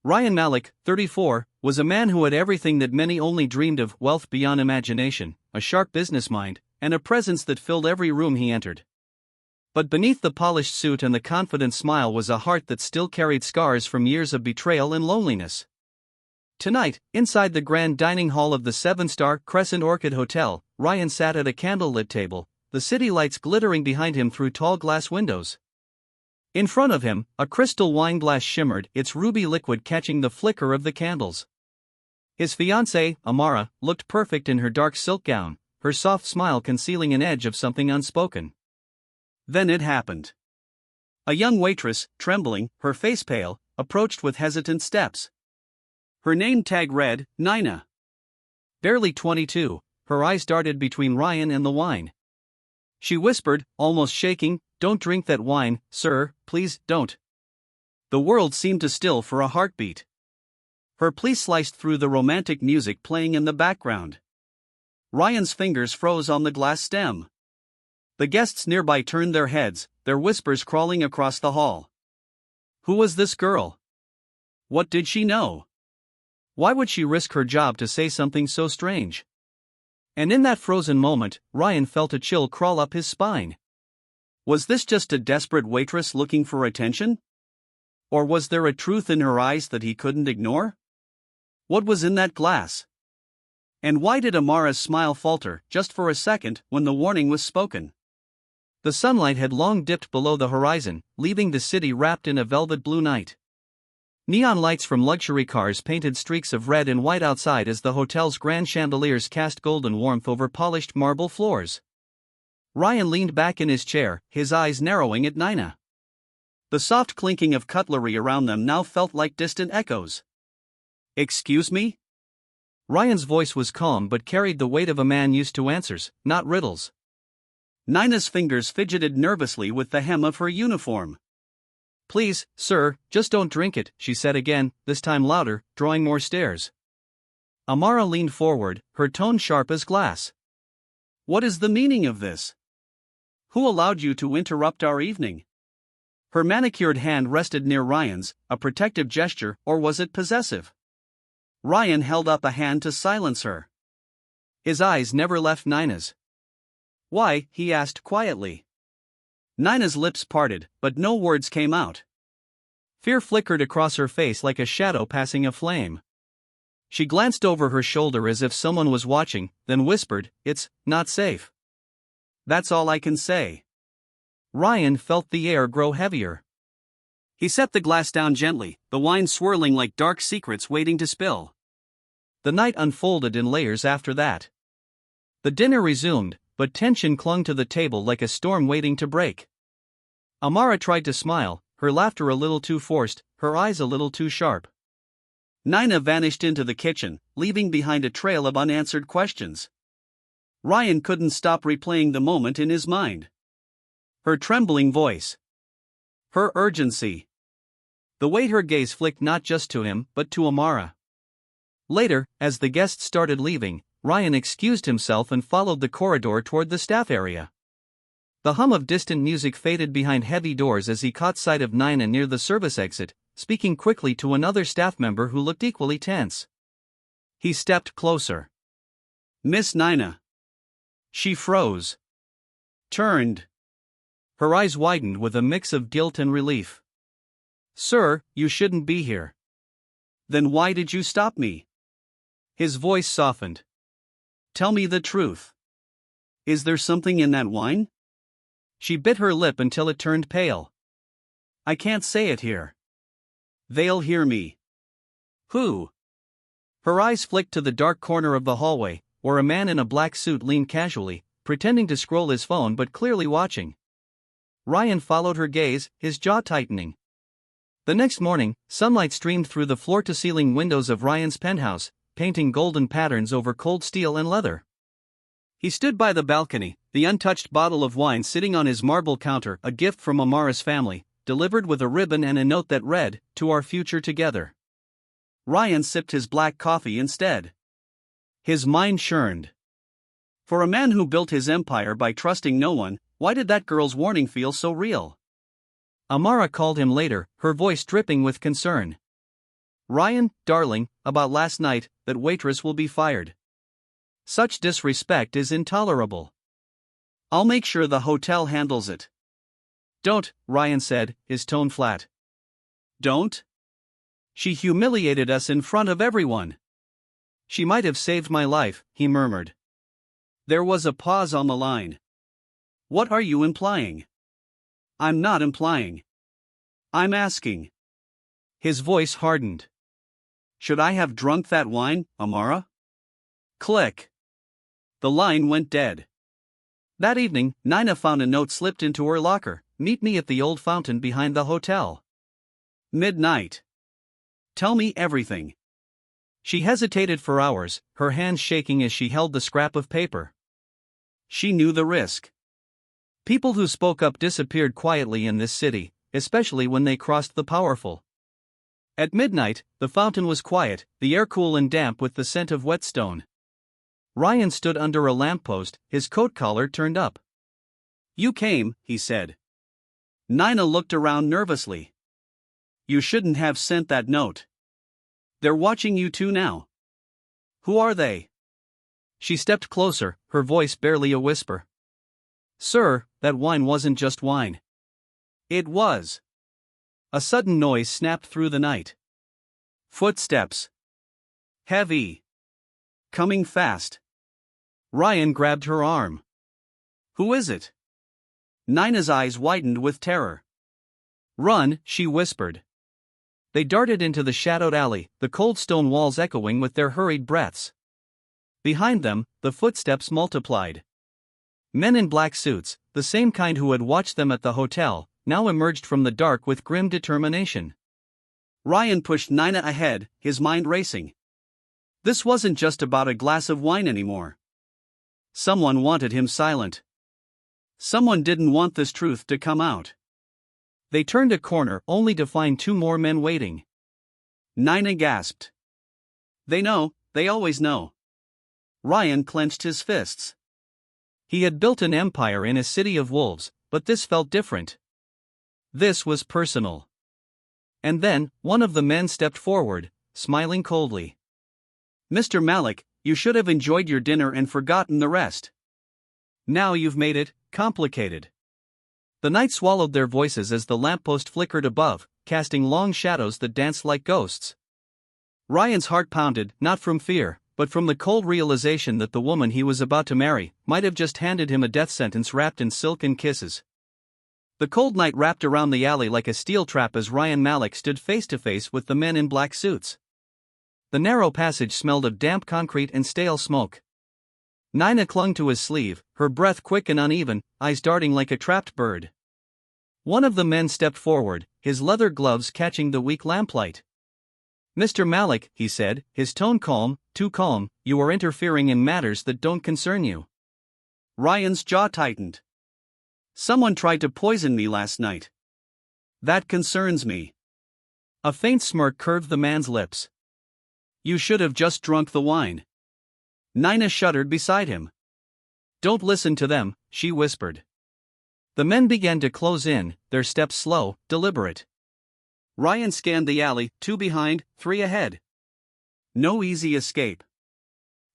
Ryan Malik, 34, was a man who had everything that many only dreamed of: wealth beyond imagination, a sharp business mind, and a presence that filled every room he entered. But beneath the polished suit and the confident smile was a heart that still carried scars from years of betrayal and loneliness. Tonight, inside the grand dining hall of the 7-star Crescent Orchid Hotel, Ryan sat at a candlelit table, the city lights glittering behind him through tall glass windows. In front of him, a crystal wine glass shimmered, its ruby liquid catching the flicker of the candles. His fiancée, Amara, looked perfect in her dark silk gown, her soft smile concealing an edge of something unspoken. Then it happened. A young waitress, trembling, her face pale, approached with hesitant steps. Her name tag read, Nina. Barely 22, her eyes darted between Ryan and the wine. She whispered, almost shaking, "Don't drink that wine, sir, please, don't." The world seemed to still for a heartbeat. Her plea sliced through the romantic music playing in the background. Ryan's fingers froze on the glass stem. The guests nearby turned their heads, their whispers crawling across the hall. Who was this girl? What did she know? Why would she risk her job to say something so strange? And in that frozen moment, Ryan felt a chill crawl up his spine. Was this just a desperate waitress looking for attention? Or was there a truth in her eyes that he couldn't ignore? What was in that glass? And why did Amara's smile falter just for a second when the warning was spoken? The sunlight had long dipped below the horizon, leaving the city wrapped in a velvet blue night. Neon lights from luxury cars painted streaks of red and white outside as the hotel's grand chandeliers cast golden warmth over polished marble floors. Ryan leaned back in his chair, his eyes narrowing at Nina. The soft clinking of cutlery around them now felt like distant echoes. "Excuse me?" Ryan's voice was calm but carried the weight of a man used to answers, not riddles. Nina's fingers fidgeted nervously with the hem of her uniform. "Please, sir, just don't drink it," she said again, this time louder, drawing more stares. Amara leaned forward, her tone sharp as glass. "What is the meaning of this? Who allowed you to interrupt our evening?" Her manicured hand rested near Ryan's, a protective gesture, or was it possessive? Ryan held up a hand to silence her. His eyes never left Nina's. "Why?" he asked quietly. Nina's lips parted, but no words came out. Fear flickered across her face like a shadow passing a flame. She glanced over her shoulder as if someone was watching, then whispered, "It's not safe." "That's all I can say." Ryan felt the air grow heavier. He set the glass down gently, the wine swirling like dark secrets waiting to spill. The night unfolded in layers after that. The dinner resumed, but tension clung to the table like a storm waiting to break. Amara tried to smile, her laughter a little too forced, her eyes a little too sharp. Nina vanished into the kitchen, leaving behind a trail of unanswered questions. Ryan couldn't stop replaying the moment in his mind. Her trembling voice. Her urgency. The way her gaze flicked not just to him, but to Amara. Later, as the guests started leaving, Ryan excused himself and followed the corridor toward the staff area. The hum of distant music faded behind heavy doors as he caught sight of Nina near the service exit, speaking quickly to another staff member who looked equally tense. He stepped closer. "Miss Nina." She froze. Turned. Her eyes widened with a mix of guilt and relief. "Sir, you shouldn't be here." "Then why did you stop me?" His voice softened. "Tell me the truth. Is there something in that wine?" She bit her lip until it turned pale. "I can't say it here. They'll hear me." "Who?" Her eyes flicked to the dark corner of the hallway, where a man in a black suit leaned casually, pretending to scroll his phone but clearly watching. Ryan followed her gaze, his jaw tightening. The next morning, sunlight streamed through the floor-to-ceiling windows of Ryan's penthouse, painting golden patterns over cold steel and leather. He stood by the balcony, the untouched bottle of wine sitting on his marble counter, a gift from Amara's family, delivered with a ribbon and a note that read, "To our future together." Ryan sipped his black coffee instead. His mind churned. For a man who built his empire by trusting no one, why did that girl's warning feel so real? Amara called him later, her voice dripping with concern. Ryan, darling, about last night, that waitress will be fired. Such disrespect is intolerable. I'll make sure the hotel handles it. Don't, Ryan said, his tone flat. Don't? She humiliated us in front of everyone. She might have saved my life, he murmured. There was a pause on the line. What are you implying? I'm not implying. I'm asking. His voice hardened. Should I have drunk that wine, Amara? Click. The line went dead. That evening, Nina found a note slipped into her locker. Meet me at the old fountain behind the hotel. Midnight. Tell me everything. She hesitated for hours, her hands shaking as she held the scrap of paper. She knew the risk. People who spoke up disappeared quietly in this city, especially when they crossed the powerful. At midnight, the fountain was quiet, the air cool and damp with the scent of wet stone. Ryan stood under a lamppost, his coat collar turned up. You came, he said. Nina looked around nervously. You shouldn't have sent that note. They're watching you too now. Who are they? She stepped closer, her voice barely a whisper. Sir, that wine wasn't just wine. It was. A sudden noise snapped through the night. Footsteps. Heavy. Coming fast. Ryan grabbed her arm. Who is it? Nina's eyes widened with terror. Run, she whispered. They darted into the shadowed alley, the cold stone walls echoing with their hurried breaths. Behind them, the footsteps multiplied. Men in black suits, the same kind who had watched them at the hotel, now emerged from the dark with grim determination. Ryan pushed Nina ahead, his mind racing. This wasn't just about a glass of wine anymore. Someone wanted him silent. Someone didn't want this truth to come out. They turned a corner only to find two more men waiting. Nina gasped. They know, they always know. Ryan clenched his fists. He had built an empire in a city of wolves, but this felt different. This was personal. And then, one of the men stepped forward, smiling coldly. Mr. Malik, you should have enjoyed your dinner and forgotten the rest. Now you've made it complicated. The night swallowed their voices as the lamppost flickered above, casting long shadows that danced like ghosts. Ryan's heart pounded, not from fear, but from the cold realization that the woman he was about to marry might have just handed him a death sentence wrapped in silk and kisses. The cold night wrapped around the alley like a steel trap as Ryan Malik stood face to face with the men in black suits. The narrow passage smelled of damp concrete and stale smoke. Nina clung to his sleeve, her breath quick and uneven, eyes darting like a trapped bird. One of the men stepped forward, his leather gloves catching the weak lamplight. Mr. Malik, he said, his tone calm, too calm, you are interfering in matters that don't concern you. Ryan's jaw tightened. Someone tried to poison me last night. That concerns me. A faint smirk curved the man's lips. You should have just drunk the wine. Nina shuddered beside him. Don't listen to them, she whispered. The men began to close in, their steps slow, deliberate. Ryan scanned the alley, 2 behind, 3 ahead. No easy escape.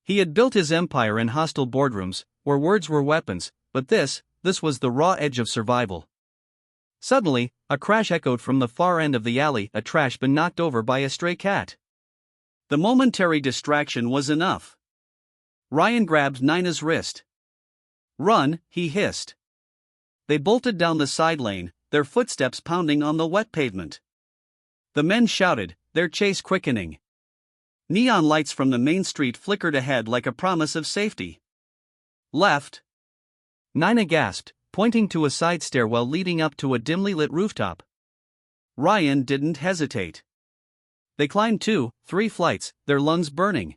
He had built his empire in hostile boardrooms, where words were weapons, but this was the raw edge of survival. Suddenly, a crash echoed from the far end of the alley, a trash bin knocked over by a stray cat. The momentary distraction was enough. Ryan grabbed Nina's wrist. Run, he hissed. They bolted down the side lane, their footsteps pounding on the wet pavement. The men shouted, their chase quickening. Neon lights from the main street flickered ahead like a promise of safety. Left. Nina gasped, pointing to a side stairwell leading up to a dimly lit rooftop. Ryan didn't hesitate. They climbed 2, 3 flights, their lungs burning.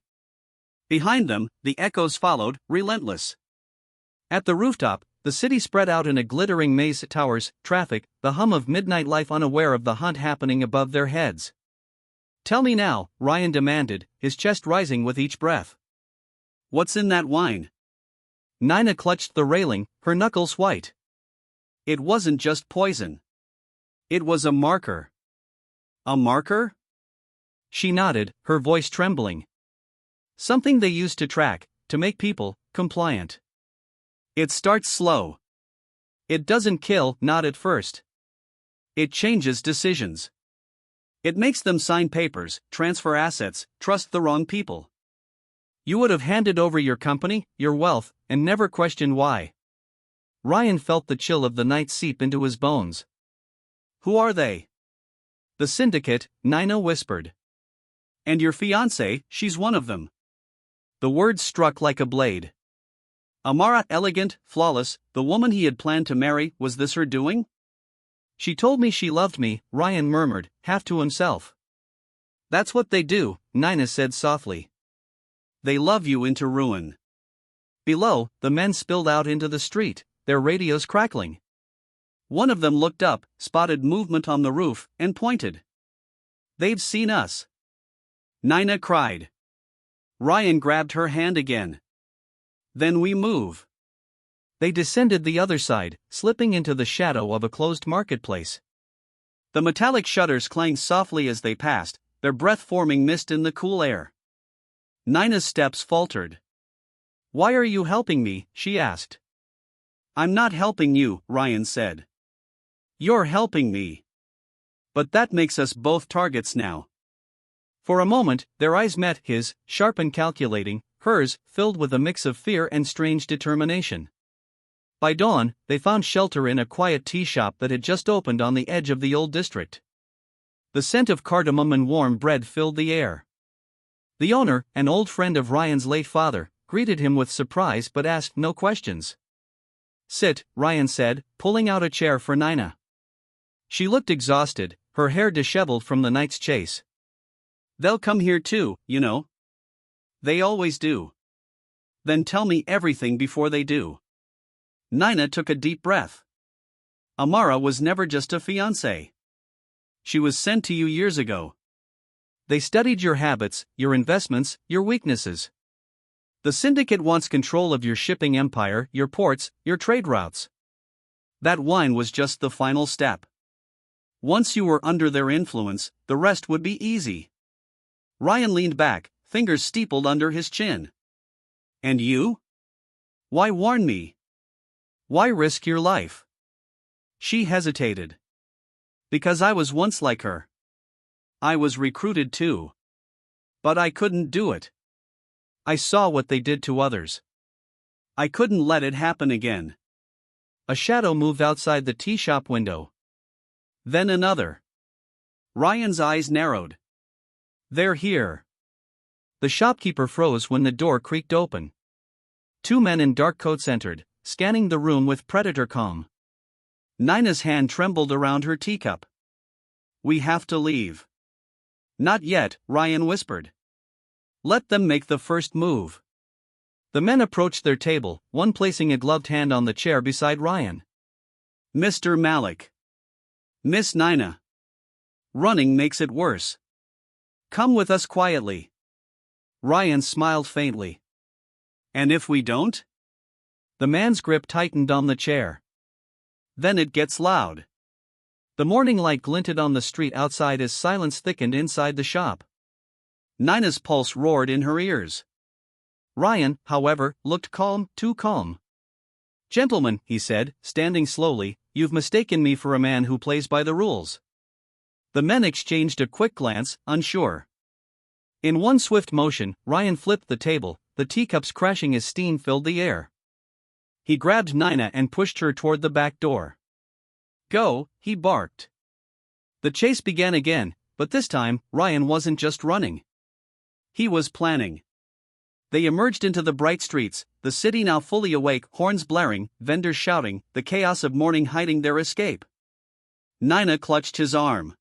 Behind them, the echoes followed, relentless. At the rooftop, the city spread out in a glittering maze of towers, traffic, the hum of midnight life unaware of the hunt happening above their heads. Tell me now, Ryan demanded, his chest rising with each breath. What's in that wine? Nina clutched the railing, her knuckles white. It wasn't just poison. It was a marker. A marker? She nodded, her voice trembling. Something they use to track, to make people compliant. It starts slow. It doesn't kill, not at first. It changes decisions. It makes them sign papers, transfer assets, trust the wrong people. You would have handed over your company, your wealth, and never questioned why. Ryan felt the chill of the night seep into his bones. Who are they? The syndicate, Nina whispered. And your fiancée, she's one of them. The words struck like a blade. Amara, elegant, flawless, the woman he had planned to marry, was this her doing? She told me she loved me, Ryan murmured, half to himself. That's what they do, Nina said softly. They love you into ruin. Below, the men spilled out into the street, their radios crackling. One of them looked up, spotted movement on the roof, and pointed. They've seen us. Nina cried. Ryan grabbed her hand again. Then we move. They descended the other side, slipping into the shadow of a closed marketplace. The metallic shutters clanged softly as they passed, their breath forming mist in the cool air. Nina's steps faltered. Why are you helping me? She asked. I'm not helping you, Ryan said. You're helping me. But that makes us both targets now. For a moment, their eyes met, his, sharp and calculating, hers, filled with a mix of fear and strange determination. By dawn, they found shelter in a quiet tea shop that had just opened on the edge of the old district. The scent of cardamom and warm bread filled the air. The owner, an old friend of Ryan's late father, greeted him with surprise but asked no questions. Sit, Ryan said, pulling out a chair for Nina. She looked exhausted, her hair disheveled from the night's chase. They'll come here too, you know. They always do. Then tell me everything before they do. Nina took a deep breath. Amara was never just a fiancée. She was sent to you years ago. They studied your habits, your investments, your weaknesses. The syndicate wants control of your shipping empire, your ports, your trade routes. That wine was just the final step. Once you were under their influence, the rest would be easy. Ryan leaned back, fingers steepled under his chin. And you? Why warn me? Why risk your life? She hesitated. Because I was once like her. I was recruited too. But I couldn't do it. I saw what they did to others. I couldn't let it happen again. A shadow moved outside the tea shop window. Then another. Ryan's eyes narrowed. They're here. The shopkeeper froze when the door creaked open. Two men in dark coats entered, scanning the room with predator calm. Nina's hand trembled around her teacup. We have to leave. Not yet, Ryan whispered. Let them make the first move. The men approached their table, one placing a gloved hand on the chair beside Ryan. Mr. Malik. Miss Nina. Running makes it worse. Come with us quietly. Ryan smiled faintly. And if we don't? The man's grip tightened on the chair. Then it gets loud. The morning light glinted on the street outside as silence thickened inside the shop. Nina's pulse roared in her ears. Ryan, however, looked calm, too calm. Gentlemen, he said, standing slowly, you've mistaken me for a man who plays by the rules. The men exchanged a quick glance, unsure. In one swift motion, Ryan flipped the table, the teacups crashing as steam filled the air. He grabbed Nina and pushed her toward the back door. Go, he barked. The chase began again, but this time, Ryan wasn't just running. He was planning. They emerged into the bright streets, the city now fully awake, horns blaring, vendors shouting, the chaos of morning hiding their escape. Nina clutched his arm.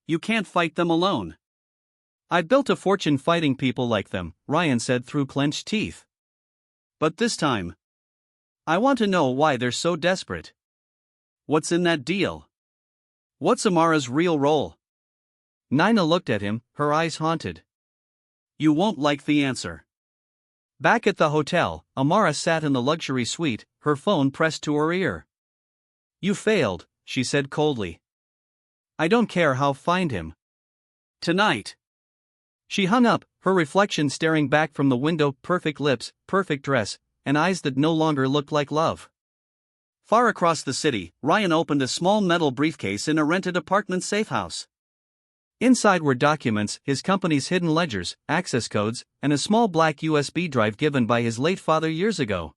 You can't fight them alone. I've built a fortune fighting people like them, Ryan said through clenched teeth. But this time, I want to know why they're so desperate. What's in that deal? What's Amara's real role? Nina looked at him, her eyes haunted. You won't like the answer. Back at the hotel, Amara sat in the luxury suite, her phone pressed to her ear. You failed, she said coldly. I don't care how, find him. Tonight. She hung up, her reflection staring back from the window, perfect lips, perfect dress, and eyes that no longer looked like love. Far across the city, Ryan opened a small metal briefcase in a rented apartment safe house. Inside were documents, his company's hidden ledgers, access codes, and a small black USB drive given by his late father years ago.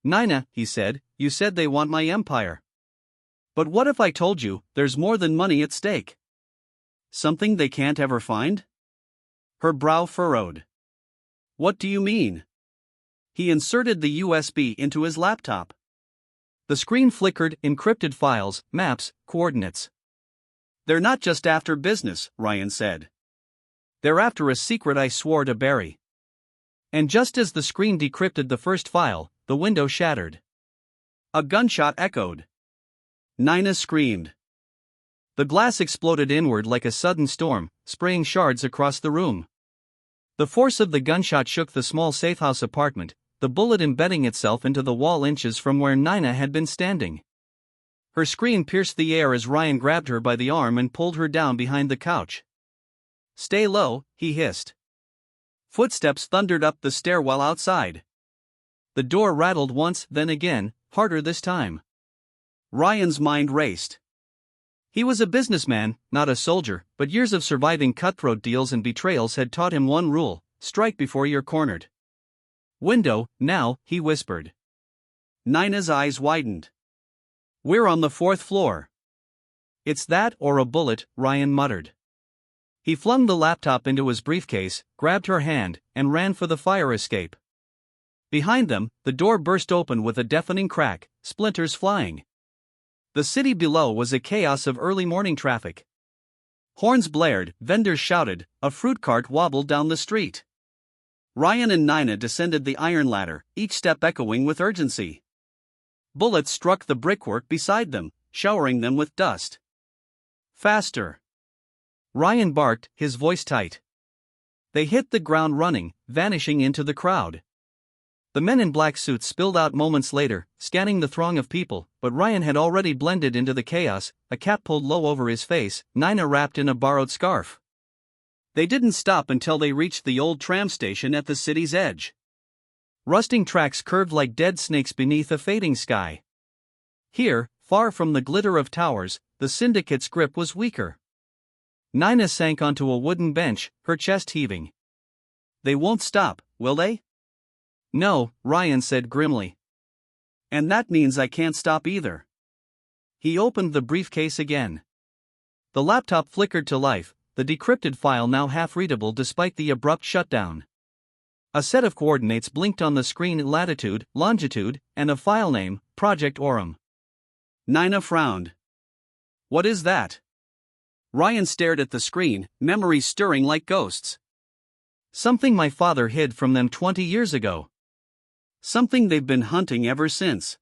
"Nina," he said, "you said they want my empire. But what if I told you, there's more than money at stake? Something they can't ever find?" Her brow furrowed. "What do you mean?" He inserted the USB into his laptop. The screen flickered, encrypted files, maps, coordinates. "They're not just after business," Ryan said. "They're after a secret I swore to bury." And just as the screen decrypted the first file, the window shattered. A gunshot echoed. Nina screamed. The glass exploded inward like a sudden storm, spraying shards across the room. The force of the gunshot shook the small safehouse apartment, the bullet embedding itself into the wall inches from where Nina had been standing. Her scream pierced the air as Ryan grabbed her by the arm and pulled her down behind the couch. "Stay low," he hissed. Footsteps thundered up the stairwell outside. The door rattled once, then again, harder this time. Ryan's mind raced. He was a businessman, not a soldier, but years of surviving cutthroat deals and betrayals had taught him one rule: strike before you're cornered. "Window, now," he whispered. Nina's eyes widened. "We're on the 4th floor." "It's that or a bullet," Ryan muttered. He flung the laptop into his briefcase, grabbed her hand, and ran for the fire escape. Behind them, the door burst open with a deafening crack, splinters flying. The city below was a chaos of early morning traffic. Horns blared, vendors shouted, a fruit cart wobbled down the street. Ryan and Nina descended the iron ladder, each step echoing with urgency. Bullets struck the brickwork beside them, showering them with dust. "Faster!" Ryan barked, his voice tight. They hit the ground running, vanishing into the crowd. The men in black suits spilled out moments later, scanning the throng of people, but Ryan had already blended into the chaos, a cap pulled low over his face, Nina wrapped in a borrowed scarf. They didn't stop until they reached the old tram station at the city's edge. Rusting tracks curved like dead snakes beneath a fading sky. Here, far from the glitter of towers, the syndicate's grip was weaker. Nina sank onto a wooden bench, her chest heaving. "They won't stop, will they?" "No," Ryan said grimly. "And that means I can't stop either." He opened the briefcase again. The laptop flickered to life, the decrypted file now half-readable despite the abrupt shutdown. A set of coordinates blinked on the screen: latitude, longitude, and a file name, Project Aurum. Nina frowned. "What is that?" Ryan stared at the screen, memories stirring like ghosts. "Something my father hid from them 20 years ago. Something they've been hunting ever since."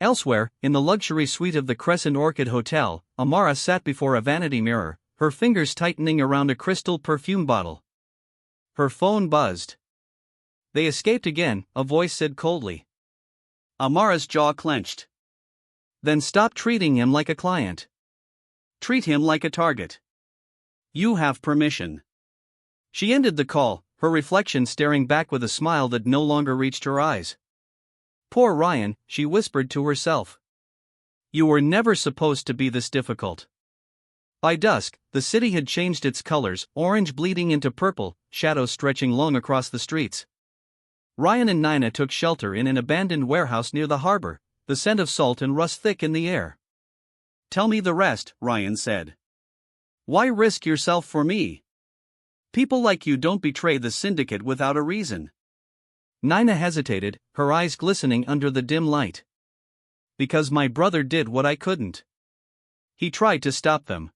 Elsewhere, in the luxury suite of the Crescent Orchid Hotel, Amara sat before a vanity mirror, her fingers tightening around a crystal perfume bottle. Her phone buzzed. "They escaped again," a voice said coldly. Amara's jaw clenched. "Then stop treating him like a client. Treat him like a target. You have permission." She ended the call, her reflection staring back with a smile that no longer reached her eyes. "Poor Ryan," she whispered to herself. "You were never supposed to be this difficult." By dusk, the city had changed its colors, orange bleeding into purple, shadows stretching long across the streets. Ryan and Nina took shelter in an abandoned warehouse near the harbor, the scent of salt and rust thick in the air. "Tell me the rest," Ryan said. "Why risk yourself for me? People like you don't betray the syndicate without a reason." Nina hesitated, her eyes glistening under the dim light. "Because my brother did what I couldn't. He tried to stop them.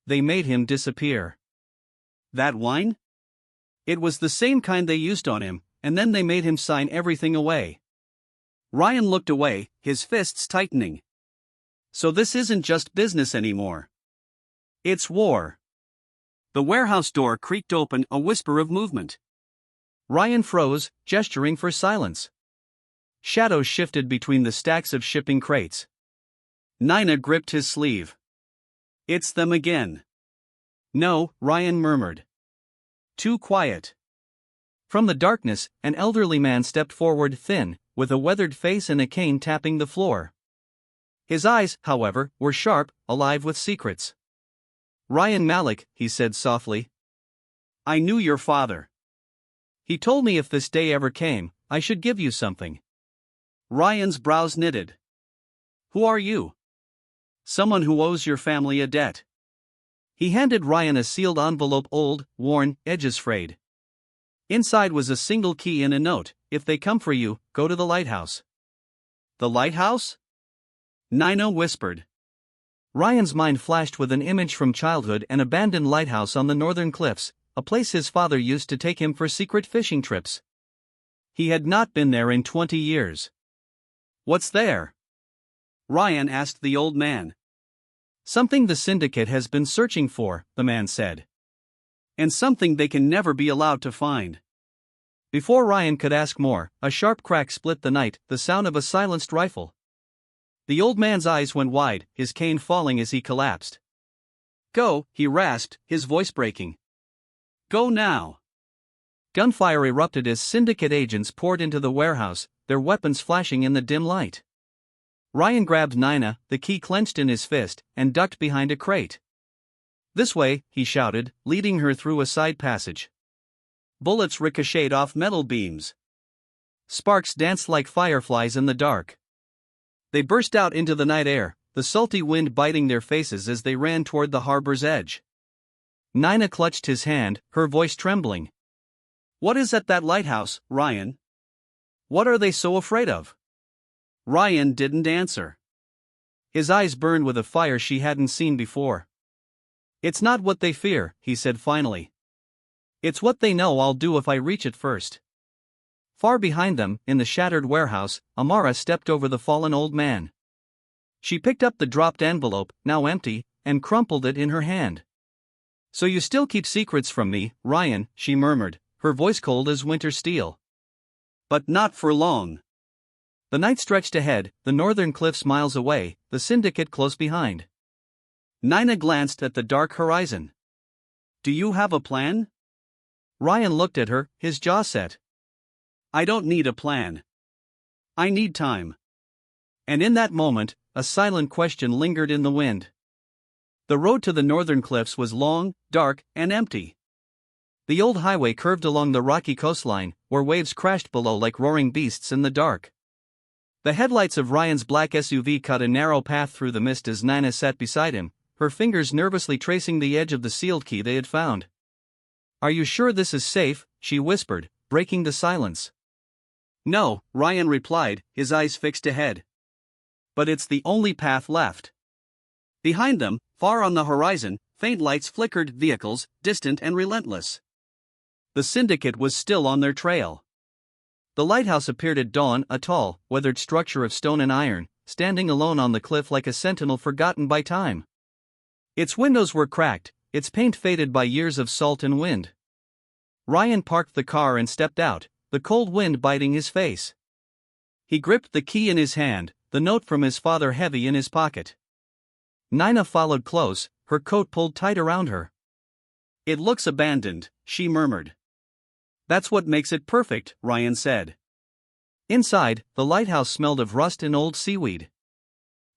They made him disappear." "That wine?" "It was the same kind they used on him, and then they made him sign everything away." Ryan looked away, his fists tightening. "So this isn't just business anymore. It's war." The warehouse door creaked open, a whisper of movement. Ryan froze, gesturing for silence. Shadows shifted between the stacks of shipping crates. Nina gripped his sleeve. "It's them again." "No," Ryan murmured. Too quiet. From the darkness, an elderly man stepped forward, thin, with a weathered face and a cane tapping the floor. His eyes, however, were sharp, alive with secrets. "Ryan Malik," he said softly. "I knew your father. He told me if this day ever came, I should give you something." Ryan's brows knitted. "Who are you?" "Someone who owes your family a debt." He handed Ryan a sealed envelope, old, worn, edges frayed. Inside was a single key and a note: "If they come for you, go to the lighthouse." "The lighthouse?" Nina whispered. Ryan's mind flashed with an image from childhood: an abandoned lighthouse on the northern cliffs, a place his father used to take him for secret fishing trips. He had not been there in 20 years. "What's there?" Ryan asked the old man. "Something the syndicate has been searching for," the man said. "And something they can never be allowed to find." Before Ryan could ask more, a sharp crack split the night, the sound of a silenced rifle. The old man's eyes went wide, his cane falling as he collapsed. "Go," he rasped, his voice breaking. "Go now." Gunfire erupted as syndicate agents poured into the warehouse, their weapons flashing in the dim light. Ryan grabbed Nina, the key clenched in his fist, and ducked behind a crate. "This way," he shouted, leading her through a side passage. Bullets ricocheted off metal beams. Sparks danced like fireflies in the dark. They burst out into the night air, the salty wind biting their faces as they ran toward the harbor's edge. Nina clutched his hand, her voice trembling. "What is at that lighthouse, Ryan? What are they so afraid of?" Ryan didn't answer. His eyes burned with a fire she hadn't seen before. "It's not what they fear," he said finally. "It's what they know I'll do if I reach it first." Far behind them, in the shattered warehouse, Amara stepped over the fallen old man. She picked up the dropped envelope, now empty, and crumpled it in her hand. "So you still keep secrets from me, Ryan," she murmured, her voice cold as winter steel. "But not for long." The night stretched ahead, the northern cliffs miles away, the syndicate close behind. Nina glanced at the dark horizon. "Do you have a plan?" Ryan looked at her, his jaw set. "I don't need a plan. I need time." And in that moment, a silent question lingered in the wind. The road to the northern cliffs was long, dark, and empty. The old highway curved along the rocky coastline, where waves crashed below like roaring beasts in the dark. The headlights of Ryan's black SUV cut a narrow path through the mist as Nina sat beside him, her fingers nervously tracing the edge of the sealed key they had found. "Are you sure this is safe?" she whispered, breaking the silence. "No," Ryan replied, his eyes fixed ahead. "But it's the only path left." Behind them, far on the horizon, faint lights flickered, vehicles, distant and relentless. The syndicate was still on their trail. The lighthouse appeared at dawn, a tall, weathered structure of stone and iron, standing alone on the cliff like a sentinel forgotten by time. Its windows were cracked, its paint faded by years of salt and wind. Ryan parked the car and stepped out, the cold wind biting his face. He gripped the key in his hand, the note from his father heavy in his pocket. Nina followed close, her coat pulled tight around her. "It looks abandoned," she murmured. "That's what makes it perfect," Ryan said. Inside, the lighthouse smelled of rust and old seaweed.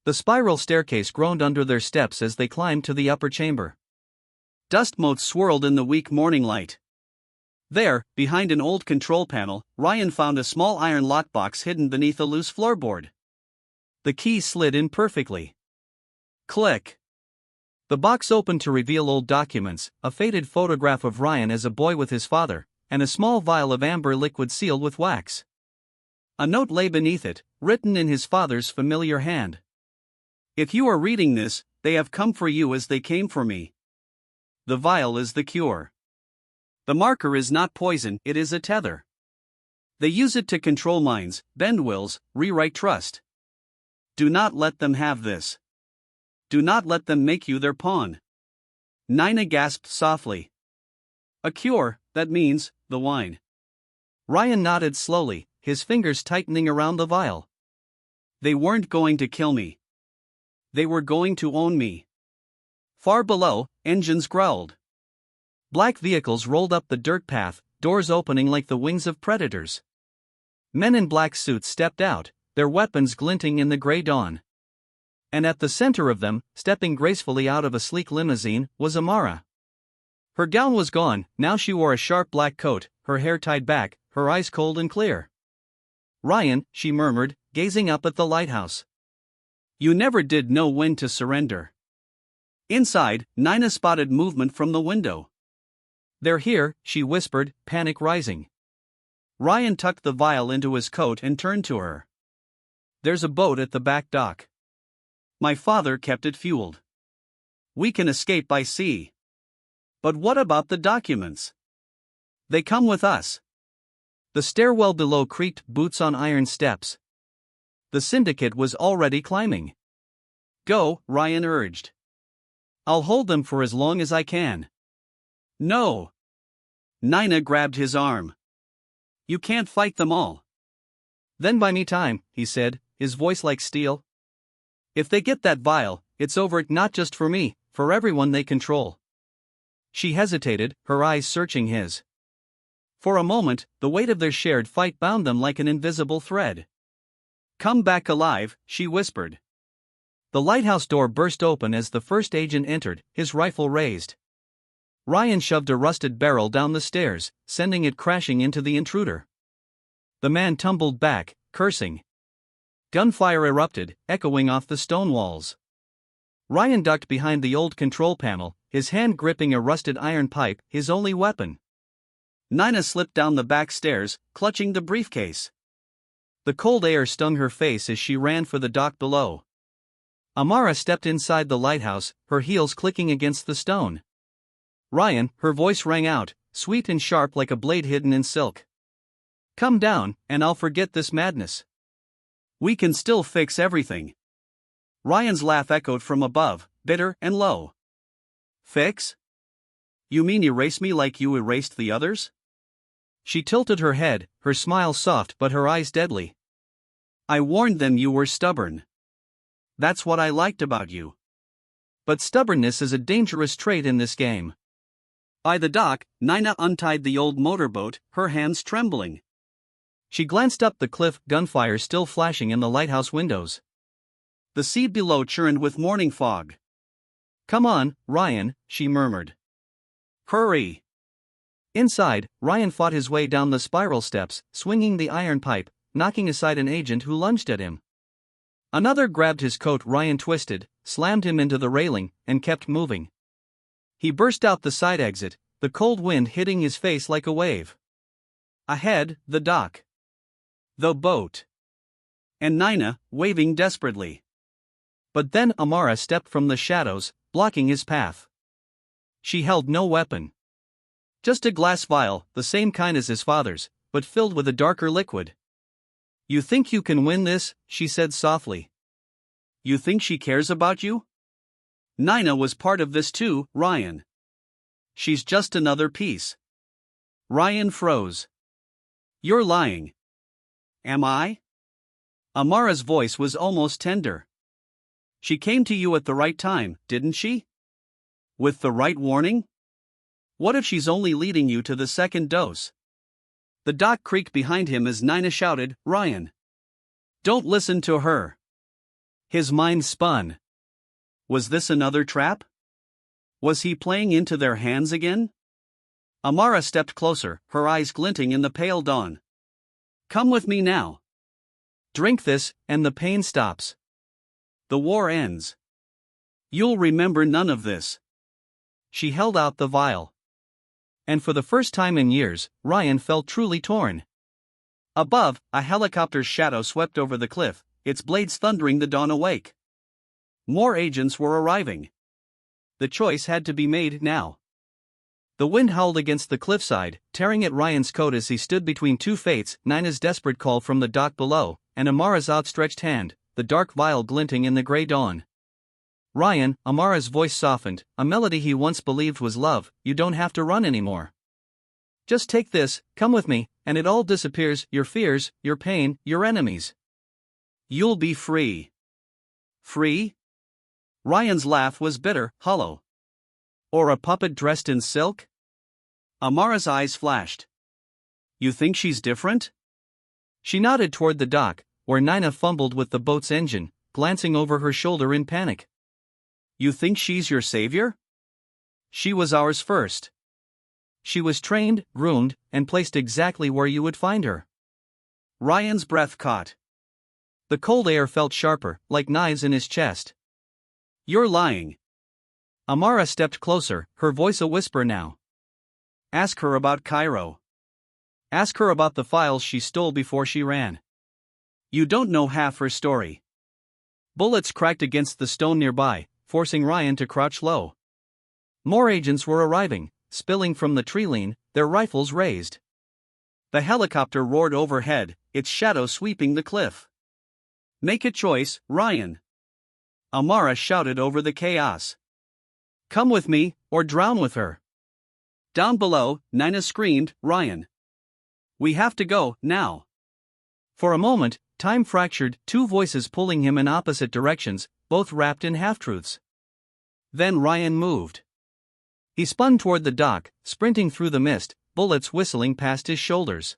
The spiral staircase groaned under their steps as they climbed to the upper chamber. Dust motes swirled in the weak morning light. There, behind an old control panel, Ryan found a small iron lockbox hidden beneath a loose floorboard. The key slid in perfectly. Click. The box opened to reveal old documents, a faded photograph of Ryan as a boy with his father, and a small vial of amber liquid sealed with wax. A note lay beneath it, written in his father's familiar hand. "If you are reading this, they have come for you as they came for me. The vial is the cure. The marker is not poison, it is a tether. They use it to control minds, bend wills, rewrite trust. Do not let them have this. Do not let them make you their pawn." Nina gasped softly. "A cure, that means, the wine." Ryan nodded slowly, his fingers tightening around the vial. "They weren't going to kill me. They were going to own me." Far below, engines growled. Black vehicles rolled up the dirt path, doors opening like the wings of predators. Men in black suits stepped out, their weapons glinting in the gray dawn. And at the center of them, stepping gracefully out of a sleek limousine, was Amara. Her gown was gone, now she wore a sharp black coat, her hair tied back, her eyes cold and clear. "Ryan," she murmured, gazing up at the lighthouse. "You never did know when to surrender." Inside, Nina spotted movement from the window. "They're here," she whispered, panic rising. Ryan tucked the vial into his coat and turned to her. "There's a boat at the back dock. My father kept it fueled. We can escape by sea." "But what about the documents?" "They come with us." The stairwell below creaked, boots on iron steps. The syndicate was already climbing. "Go," Ryan urged. "I'll hold them for as long as I can." "No." Nina grabbed his arm. "You can't fight them all." "Then buy me time," he said, his voice like steel. "If they get that vial, it's over, not just for me, for everyone they control." She hesitated, her eyes searching his. For a moment, the weight of their shared fight bound them like an invisible thread. "Come back alive," she whispered. The lighthouse door burst open as the first agent entered, his rifle raised. Ryan shoved a rusted barrel down the stairs, sending it crashing into the intruder. The man tumbled back, cursing. Gunfire erupted, echoing off the stone walls. Ryan ducked behind the old control panel, his hand gripping a rusted iron pipe, his only weapon. Nina slipped down the back stairs, clutching the briefcase. The cold air stung her face as she ran for the dock below. Amara stepped inside the lighthouse, her heels clicking against the stone. "Ryan," her voice rang out, sweet and sharp like a blade hidden in silk. "Come down, and I'll forget this madness. We can still fix everything." Ryan's laugh echoed from above, bitter and low. "Fix? You mean erase me like you erased the others?" She tilted her head, her smile soft but her eyes deadly. "I warned them you were stubborn. That's what I liked about you. But stubbornness is a dangerous trait in this game." By the dock, Nina untied the old motorboat, her hands trembling. She glanced up the cliff, gunfire still flashing in the lighthouse windows. The sea below churned with morning fog. "Come on, Ryan," she murmured. "Hurry." Inside, Ryan fought his way down the spiral steps, swinging the iron pipe, knocking aside an agent who lunged at him. Another grabbed his coat. Ryan twisted, slammed him into the railing, and kept moving. He burst out the side exit, the cold wind hitting his face like a wave. Ahead, the dock. The boat. And Nina, waving desperately. But then Amara stepped from the shadows, blocking his path. She held no weapon. Just a glass vial, the same kind as his father's, but filled with a darker liquid. "You think you can win this?" she said softly. "You think she cares about you? Nina was part of this too, Ryan. She's just another piece." Ryan froze. "You're lying." "Am I?" Amara's voice was almost tender. "She came to you at the right time, didn't she? With the right warning? What if she's only leading you to the second dose?" The dock creaked behind him as Nina shouted, "Ryan! Don't listen to her." His mind spun. Was this another trap? Was he playing into their hands again? Amara stepped closer, her eyes glinting in the pale dawn. "Come with me now. Drink this, and the pain stops. The war ends. You'll remember none of this." She held out the vial. And for the first time in years, Ryan felt truly torn. Above, a helicopter's shadow swept over the cliff, its blades thundering the dawn awake. More agents were arriving. The choice had to be made now. The wind howled against the cliffside, tearing at Ryan's coat as he stood between two fates, Nina's desperate call from the dock below, and Amara's outstretched hand, the dark vial glinting in the gray dawn. "Ryan," Amara's voice softened, a melody he once believed was love, "you don't have to run anymore. Just take this, come with me, and it all disappears, your fears, your pain, your enemies. You'll be free." Free? Ryan's laugh was bitter, hollow. Or a puppet dressed in silk? Amara's eyes flashed. You think she's different? She nodded toward the dock, where Nina fumbled with the boat's engine, glancing over her shoulder in panic. You think she's your savior? She was ours first. She was trained, groomed, and placed exactly where you would find her. Ryan's breath caught. The cold air felt sharper, like knives in his chest. You're lying. Amara stepped closer, her voice a whisper now. Ask her about Cairo. Ask her about the files she stole before she ran. You don't know half her story. Bullets cracked against the stone nearby, forcing Ryan to crouch low. More agents were arriving, spilling from the tree-line, their rifles raised. The helicopter roared overhead, its shadow sweeping the cliff. Make a choice, Ryan. Amara shouted over the chaos. Come with me, or drown with her. Down below, Nina screamed, Ryan. We have to go, now. For a moment, time fractured, two voices pulling him in opposite directions, both wrapped in half-truths. Then Ryan moved. He spun toward the dock, sprinting through the mist, bullets whistling past his shoulders.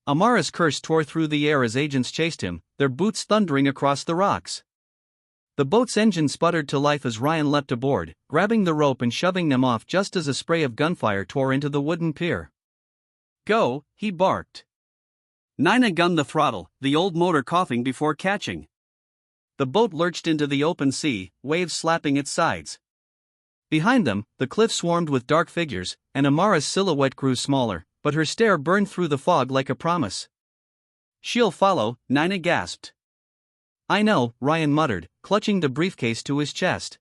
Amara's curse tore through the air as agents chased him, their boots thundering across the rocks. The boat's engine sputtered to life as Ryan leapt aboard, grabbing the rope and shoving them off just as a spray of gunfire tore into the wooden pier. Go, he barked. Nina gunned the throttle, the old motor coughing before catching. The boat lurched into the open sea, waves slapping its sides. Behind them, the cliff swarmed with dark figures, and Amara's silhouette grew smaller, but her stare burned through the fog like a promise. She'll follow, Nina gasped. I know, Ryan muttered, clutching the briefcase to his chest.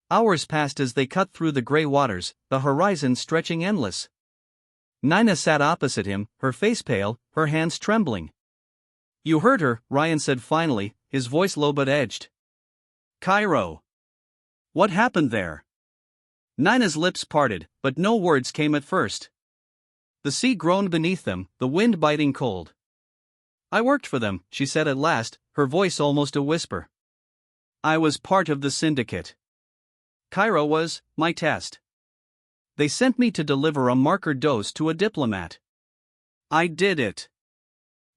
Hours passed as they cut through the gray waters, the horizon stretching endless. Nina sat opposite him, her face pale, her hands trembling. You heard her, Ryan said finally, his voice low but edged. Cairo. What happened there? Nina's lips parted, but no words came at first. The sea groaned beneath them, the wind biting cold. I worked for them, she said at last, her voice almost a whisper. I was part of the syndicate. Cairo was my test. They sent me to deliver a marker dose to a diplomat. I did it.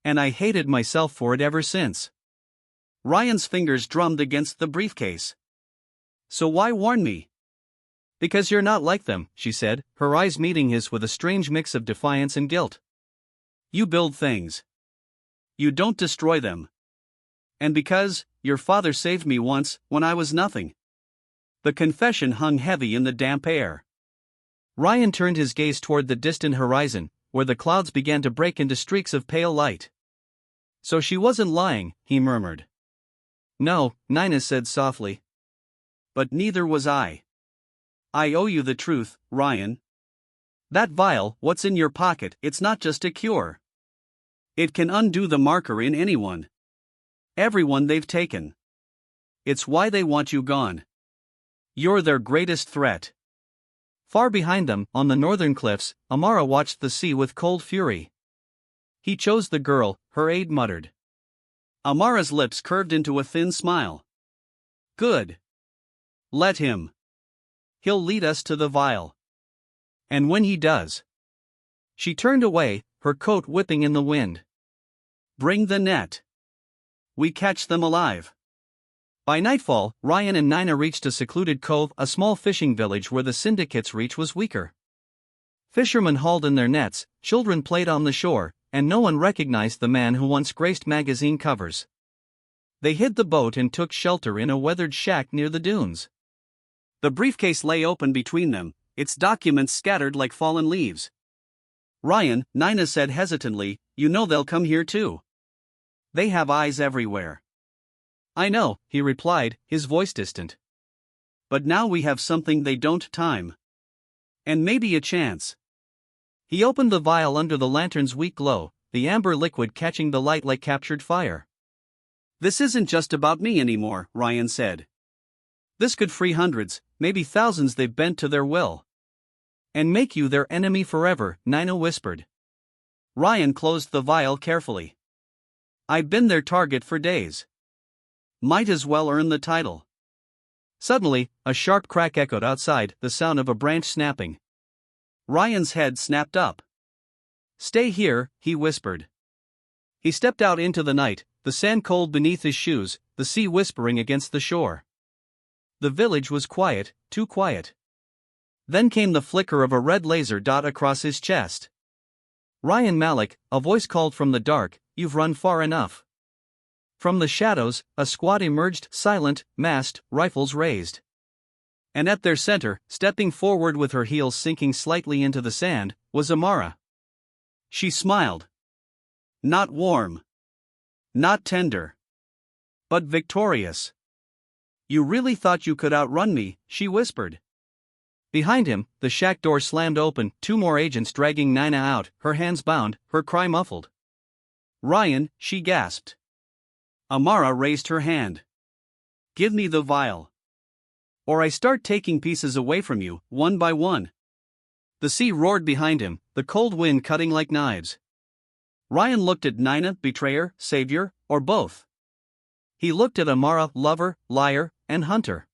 And I hated myself for it ever since. Ryan's fingers drummed against the briefcase. So why warn me? Because you're not like them, she said, her eyes meeting his with a strange mix of defiance and guilt. You build things. You don't destroy them. And because your father saved me once, when I was nothing. The confession hung heavy in the damp air. Ryan turned his gaze toward the distant horizon, where the clouds began to break into streaks of pale light. So she wasn't lying, he murmured. No, Nina said softly. But neither was I. I owe you the truth, Ryan. That vial, what's in your pocket, it's not just a cure. It can undo the marker in anyone. Everyone they've taken. It's why they want you gone. You're their greatest threat. Far behind them, on the northern cliffs, Amara watched the sea with cold fury. He chose the girl, her aide muttered. Amara's lips curved into a thin smile. Good. Let him. He'll lead us to the vial. And when he does. She turned away, her coat whipping in the wind. Bring the net. We catch them alive. By nightfall, Ryan and Nina reached a secluded cove, a small fishing village where the syndicate's reach was weaker. Fishermen hauled in their nets, children played on the shore, and no one recognized the man who once graced magazine covers. They hid the boat and took shelter in a weathered shack near the dunes. The briefcase lay open between them, its documents scattered like fallen leaves. Ryan, Nina said hesitantly, you know they'll come here too. They have eyes everywhere. I know, he replied, his voice distant. But now we have something they don't. Time. And maybe a chance. He opened the vial under the lantern's weak glow, the amber liquid catching the light like captured fire. This isn't just about me anymore, Ryan said. This could free hundreds, maybe thousands they've bent to their will. And make you their enemy forever, Nina whispered. Ryan closed the vial carefully. I've been their target for days. Might as well earn the title. Suddenly, a sharp crack echoed outside, the sound of a branch snapping. Ryan's head snapped up. "Stay here," he whispered. He stepped out into the night, the sand cold beneath his shoes, the sea whispering against the shore. The village was quiet, too quiet. Then came the flicker of a red laser dot across his chest. "Ryan Malik," a voice called from the dark, "you've run far enough." From the shadows, a squad emerged, silent, masked, rifles raised. And at their center, stepping forward with her heels sinking slightly into the sand, was Amara. She smiled. Not warm. Not tender. But victorious. "You really thought you could outrun me," she whispered. Behind him, the shack door slammed open, two more agents dragging Nina out, her hands bound, her cry muffled. "Ryan," she gasped. Amara raised her hand. "Give me the vial. Or I start taking pieces away from you, one by one." The sea roared behind him, the cold wind cutting like knives. Ryan looked at Nina, betrayer, savior, or both. He looked at Amara, lover, liar, and hunter.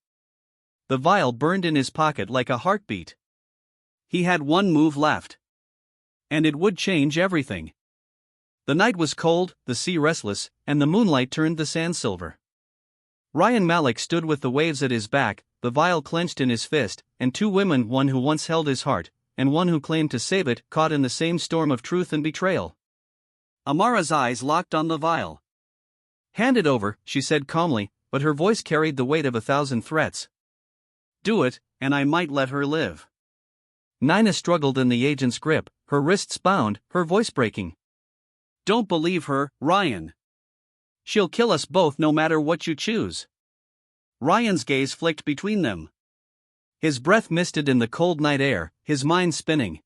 The vial burned in his pocket like a heartbeat. He had one move left. And it would change everything. The night was cold, the sea restless, and the moonlight turned the sand silver. Ryan Malik stood with the waves at his back, the vial clenched in his fist, and two women, one who once held his heart, and one who claimed to save it, caught in the same storm of truth and betrayal. Amara's eyes locked on the vial. "Hand it over," she said calmly, but her voice carried the weight of 1,000 threats. "Do it, and I might let her live." Nina struggled in the agent's grip, her wrists bound, her voice breaking. "Don't believe her, Ryan. She'll kill us both no matter what you choose." Ryan's gaze flicked between them. His breath misted in the cold night air, his mind spinning.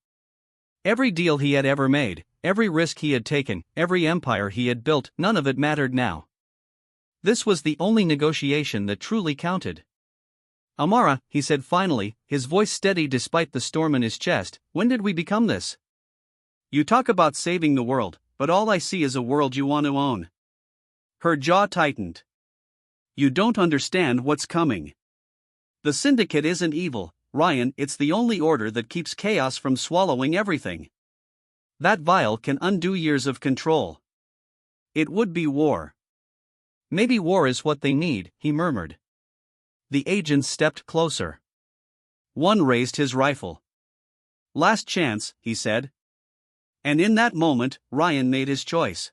Every deal he had ever made, every risk he had taken, every empire he had built, none of it mattered now. This was the only negotiation that truly counted. "Amara," he said finally, his voice steady despite the storm in his chest, "when did we become this? You talk about saving the world, but all I see is a world you want to own." Her jaw tightened. "You don't understand what's coming. The syndicate isn't evil, Ryan, it's the only order that keeps chaos from swallowing everything. That vial can undo years of control. It would be war." "Maybe war is what they need," he murmured. The agents stepped closer. One raised his rifle. "Last chance," he said. And in that moment, Ryan made his choice.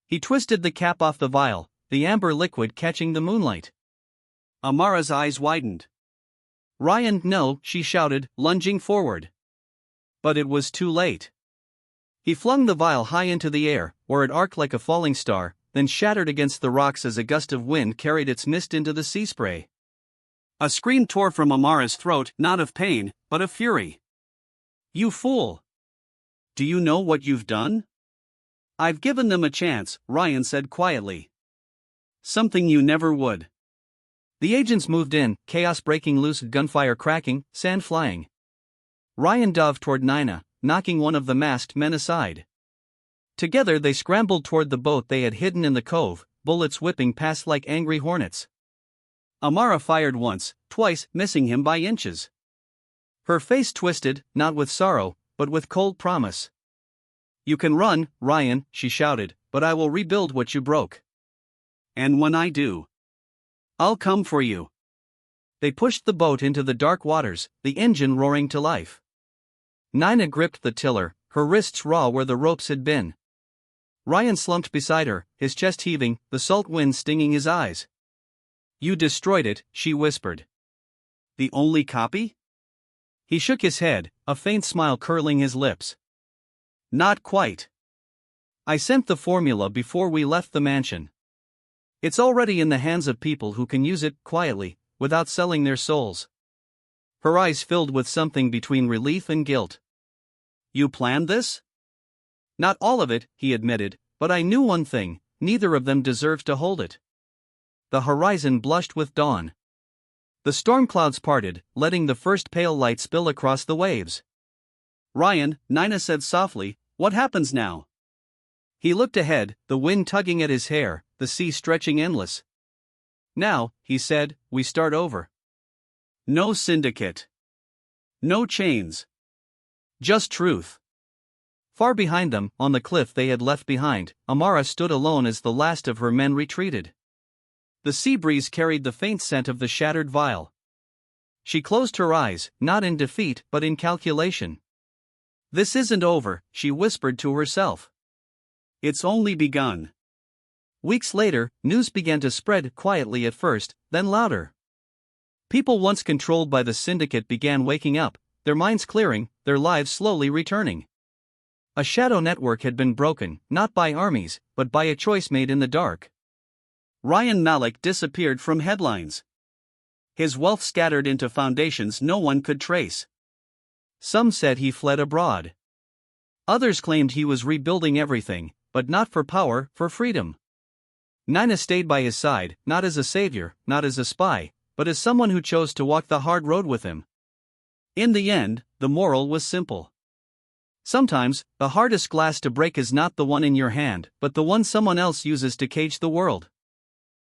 He twisted the cap off the vial, the amber liquid catching the moonlight. Amara's eyes widened. "Ryan, no," she shouted, lunging forward. But it was too late. He flung the vial high into the air, where it arced like a falling star, then shattered against the rocks as a gust of wind carried its mist into the sea spray. A scream tore from Amara's throat, not of pain, but of fury. "You fool! Do you know what you've done?" "I've given them a chance," Ryan said quietly. "Something you never would." The agents moved in, chaos breaking loose, gunfire cracking, sand flying. Ryan dove toward Nina, knocking one of the masked men aside. Together they scrambled toward the boat they had hidden in the cove, bullets whipping past like angry hornets. Amara fired once, twice, missing him by inches. Her face twisted, not with sorrow, but with cold promise. "You can run, Ryan," she shouted, "but I will rebuild what you broke. And when I do, I'll come for you." They pushed the boat into the dark waters, the engine roaring to life. Nina gripped the tiller, her wrists raw where the ropes had been. Ryan slumped beside her, his chest heaving, the salt wind stinging his eyes. "You destroyed it," she whispered. "The only copy?" He shook his head, a faint smile curling his lips. "Not quite. I sent the formula before we left the mansion. It's already in the hands of people who can use it, quietly, without selling their souls." Her eyes filled with something between relief and guilt. "You planned this?" "Not all of it," he admitted, "but I knew one thing, neither of them deserves to hold it." The horizon blushed with dawn. The storm clouds parted, letting the first pale light spill across the waves. "Ryan," Nina said softly, "what happens now?" He looked ahead, the wind tugging at his hair, the sea stretching endless. "Now," he said, "we start over. No syndicate. No chains. Just truth. Far behind them, on the cliff they had left behind, Amara stood alone as the last of her men retreated. The sea breeze carried the faint scent of the shattered vial. She closed her eyes, not in defeat but in calculation. This isn't over, she whispered to herself. It's only begun. Weeks later, news began to spread, quietly at first, then louder. People once controlled by the syndicate began waking up, their minds clearing, their lives slowly returning. A shadow network had been broken, not by armies, but by a choice made in the dark. Ryan Malik disappeared from headlines. His wealth scattered into foundations no one could trace. Some said he fled abroad. Others claimed he was rebuilding everything, but not for power, for freedom. Nina stayed by his side, not as a savior, not as a spy, but as someone who chose to walk the hard road with him. In the end, the moral was simple. Sometimes, the hardest glass to break is not the one in your hand, but the one someone else uses to cage the world.